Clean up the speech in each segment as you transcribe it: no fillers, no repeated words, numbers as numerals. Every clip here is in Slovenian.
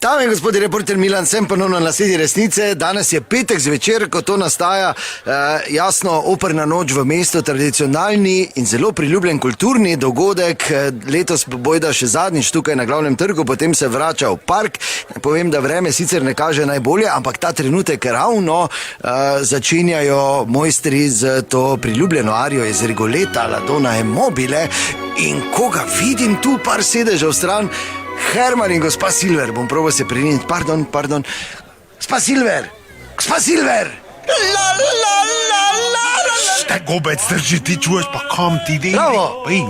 Dame in gospodi, reporter Milan, sem ponovno na sledi resnice. Danes je petek zvečer, ko to nastaja. Jasno, operna noč v mestu, tradicionalni in zelo priljubljen kulturni dogodek. Letos bojda še zadnjič tukaj na glavnem trgu, potem se vrača v park. Povem, da vreme sicer ne kaže najbolje, ampak ta trenutek ravno začenjajo mojstri z to priljubljeno arijo iz Rigoleta, La Donna e Mobile. In koga vidim tu par sedežev stran, Herman in gospa Silver, bom probal se priniti, pardon. Gospa Silver! Te gobec drži, ti čuješ, pa kam ti ide? Bravo! Pa id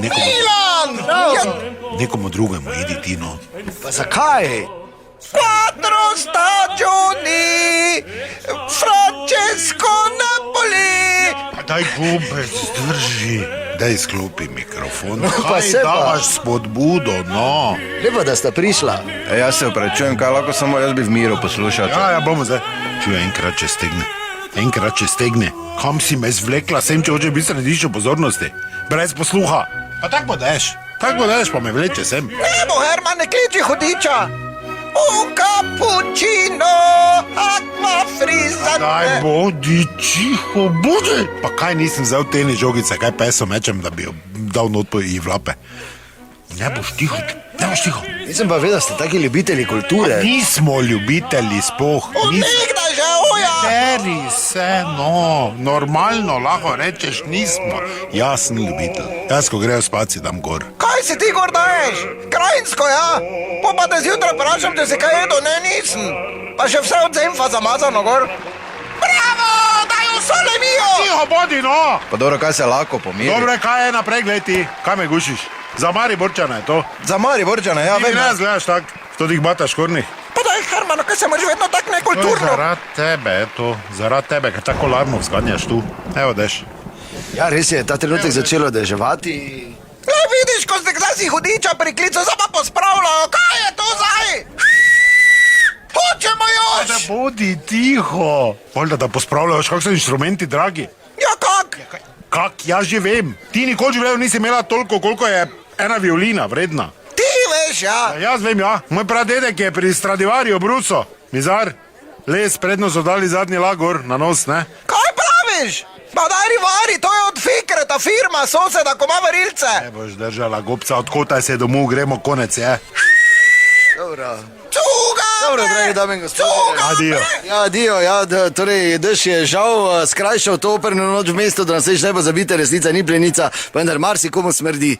nekomu drugemu, idi ti no. Pa zakaj? Quattro stagioni, Francesco Napoli. Pa daj gobec, drži. Daj sklopi mikrofon. No, pa Kaj se pa. davaš spodbudo, no? Lepo, da sta prišla. Jaz se opravičujem, kaj lahko samo jaz bi v miru poslušal. Ja, bomo zdaj. Čuj, enkrat če stegne. Kam si me zvlekla, sem če hoče biti središče pozornosti. Brez posluha. Pa tak bodeš, pa me vleče sem. Nemo, Herman, ne kliči hudiča. Un cappuccino, acqua frizzante. Daj, bodi, tiho, bodi. Pa kaj nisem vzel tenis žogice, kaj peso mečem, da bi jo dal not po i vlape. Ne boš tiho. Nisem pa vedel, da ste taki ljubitelji kulture. Nismo ljubitelji spoh. Nekdaj že, oja. Beri se, no, normalno lahko rečeš nismo. Jaz sem ljubitelj. Jaz, ko grejo spat, si dam gor. Kaj si ti gor daješ? Krajinsko, ja? Pa te zjutraj vprašam, če si kaj jedo, ne, nisem. Pa še vse od zemfa zamazano gor. Bravo, daj vso levijo. Tiho, bodi, no. Pa dobro, kaj se lahko pomiri? Dobre, kaj je naprej, glej ti, kaj me gušiš? Za Mariborčana je to. Za Mariborčana, ja, Ti vem. ne zgledaš tak, v totih bataš škornih. Pa daj, Herman, kaj se moraš vedno tak To je nekulturno? zaradi tebe, ker tako larmo zganjaš tu. Evo, deš. Ja, res je, ta trenutek začelo deževati. Le vidiš, ko ste kdaj si hudiča priklical, zdaj pa pospravljajo. Kaj je to zdaj? Hočemo još. Da bodi tiho. Voljda, da pospravljaš, kak so inštrumenti dragi. Ja, kak? Kak, jaz že vem. Ti nikoli v življenju nisi imela toliko, koliko je ena violina vredna. Ti veš, ja. Jaz vem, ja. Moj pradedek je pri Stradivariju bruco. Mizar, les predno so dali zadnji lagor na nos, ne? Kaj praviš? Pa daj rivari, to je od Fikreta firma, soseda, ko ima varilce. Ne boš držala gobca, odkotaj se domov, gremo, konec je. Dobro. Cuga! Dobro, dragi dame in gospodje. Adijo. Ja, adijo, ja, torej, dež je žal skrajšal to operno noč v mestu, da nas več ne bo zabita, resnica ni plenica, vendar marsikomu smrdi.